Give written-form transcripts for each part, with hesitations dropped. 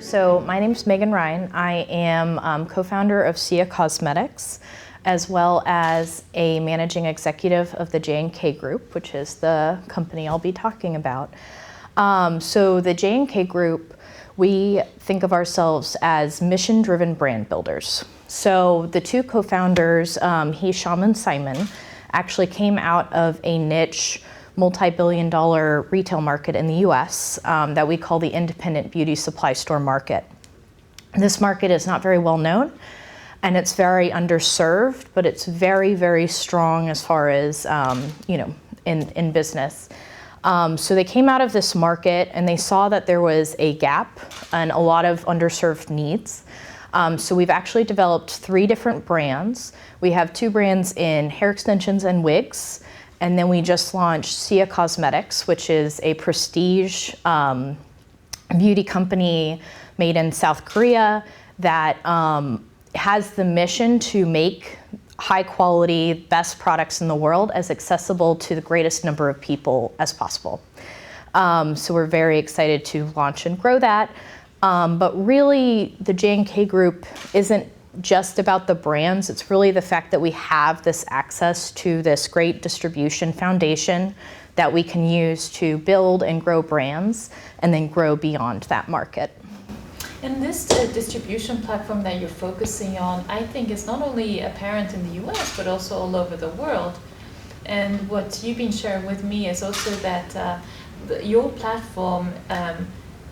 So my name is Rein. I am co-founder of SIIA Cosmetics, as well as a managing executive of the J&K Group, which is the company I'll be talking about. So the J&K Group, we think of ourselves as mission-driven brand builders. So the two co-founders, Hisham and Simon, actually came out of a niche multi-billion-dollar retail market in the US that we call the independent beauty supply store market. This market is not very well known and it's very underserved, but it's very, very strong as far as in business. So they came out of this market and they saw that there was a gap and a lot of underserved needs. So we've actually developed 3 different brands. We have 2 brands in hair extensions and wigs. And then we just launched SIIA Cosmetics, which is a prestige beauty company made in South Korea that has the mission to make high quality, best products in the world as accessible to the greatest number of people as possible. So we're very excited to launch and grow that. But really, the J&K Group isn't just about the brands. It's really the fact that we have this access to this great distribution foundation that we can use to build and grow brands and then grow beyond that market. And this distribution platform that you're focusing on, I think is not only apparent in the US, but also all over the world. And what you've been sharing with me is also that your platform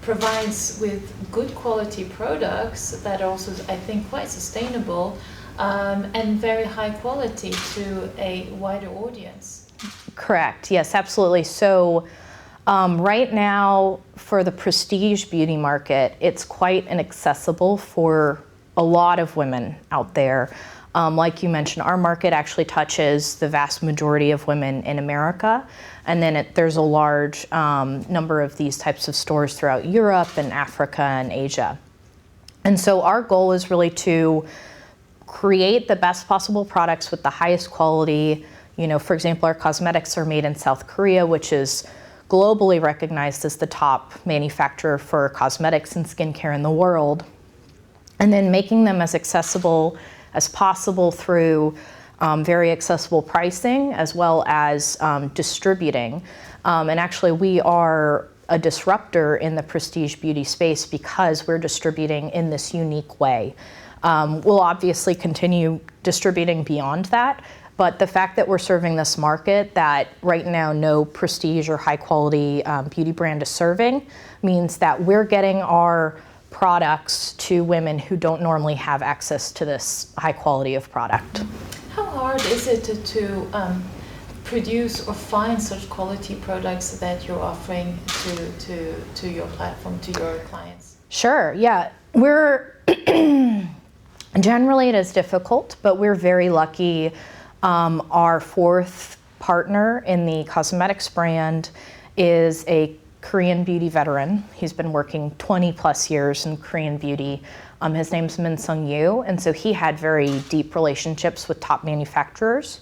provides with good quality products that are also, I think, quite sustainable and very high quality to a wider audience. Correct, yes, absolutely. So right now for the prestige beauty market, it's quite inaccessible for a lot of women out there. Like you mentioned, our market actually touches the vast majority of women in America. And then there's a large number of these types of stores throughout Europe and Africa and Asia. And so our goal is really to create the best possible products with the highest quality. You know, for example, our cosmetics are made in South Korea, which is globally recognized as the top manufacturer for cosmetics and skincare in the world. And then making them as accessible as possible through very accessible pricing, as well as distributing. And actually, we are a disruptor in the prestige beauty space because we're distributing in this unique way. We'll obviously continue distributing beyond that, but the fact that we're serving this market that right now no prestige or high quality beauty brand is serving means that we're getting our products to women who don't normally have access to this high quality of product. How hard is it to produce or find such quality products that you're offering to your platform, to your clients? Sure, yeah. Generally it is difficult, but we're very lucky. Our 4th partner in the cosmetics brand is a Korean beauty veteran. He's been working 20 plus years in Korean beauty. His name's Min Sung-yu, and so he had very deep relationships with top manufacturers.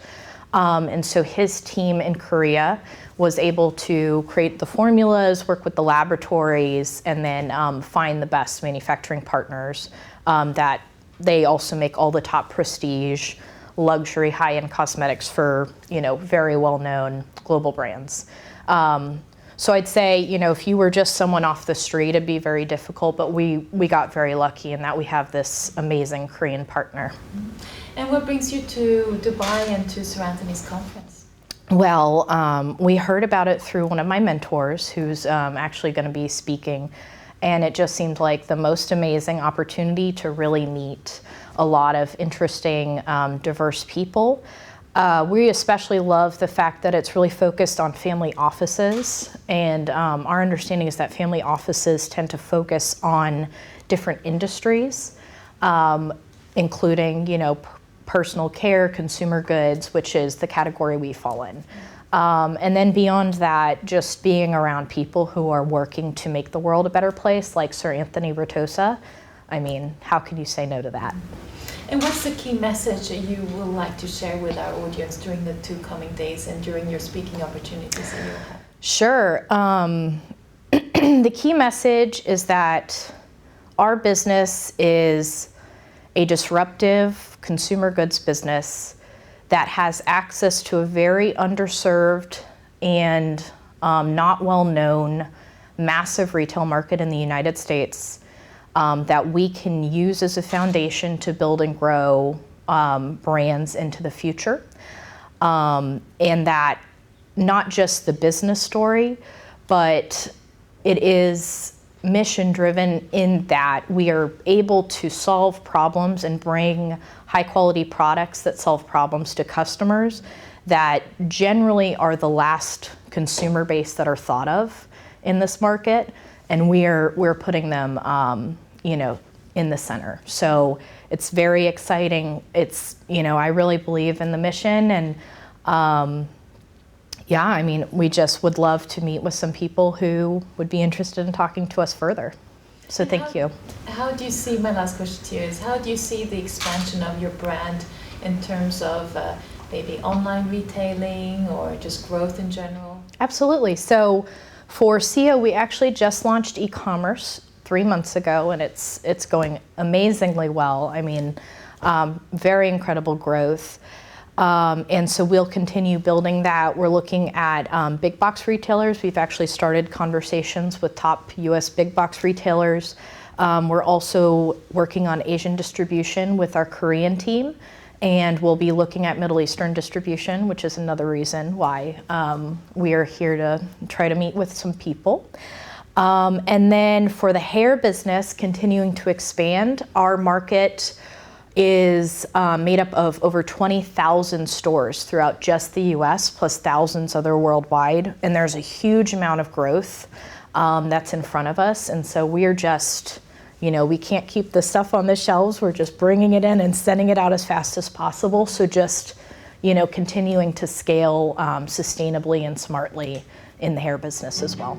And so his team in Korea was able to create the formulas, work with the laboratories, and then find the best manufacturing partners that they also make all the top prestige, luxury, high-end cosmetics for, very well-known global brands. So I'd say, if you were just someone off the street, it'd be very difficult, but we got very lucky in that we have this amazing Korean partner. And what brings you to Dubai and to Sir Anthony's conference? Well, we heard about it through one of my mentors who's actually going to be speaking, and it just seemed like the most amazing opportunity to really meet a lot of interesting, diverse people. We especially love the fact that it's really focused on family offices, and our understanding is that family offices tend to focus on different industries, including, personal care, consumer goods, which is the category we fall in. And then beyond that, just being around people who are working to make the world a better place, like Sir Anthony Ritossa. I mean, how can you say no to that? And what's the key message you would like to share with our audience during the 2 coming days and during your speaking opportunities that you will have? Sure. The key message is that our business is a disruptive consumer goods business that has access to a very underserved and not well-known massive retail market in the United States that we can use as a foundation to build and grow brands into the future. And that not just the business story, but it is mission driven in that we are able to solve problems and bring high quality products that solve problems to customers that generally are the last consumer base that are thought of in this market, and we're putting them in the center. So it's very exciting. It's, I really believe in the mission, and we just would love to meet with some people who would be interested in talking to us further. So thank you. How do you see, my last question to you is, how do you see the expansion of your brand in terms of maybe online retailing or just growth in general? Absolutely. So for SIIA, we actually just launched e-commerce 3 months ago, and it's going amazingly well. Very incredible growth. And so we'll continue building that. We're looking at big box retailers. We've actually started conversations with top US big box retailers. We're also working on Asian distribution with our Korean team, and we'll be looking at Middle Eastern distribution, which is another reason why we are here to try to meet with some people. And then for the hair business, continuing to expand, our market is made up of over 20,000 stores throughout just the US, plus thousands other worldwide. And there's a huge amount of growth that's in front of us. And so we're just, we can't keep the stuff on the shelves. We're just bringing it in and sending it out as fast as possible. So just, continuing to scale sustainably and smartly in the hair business as well.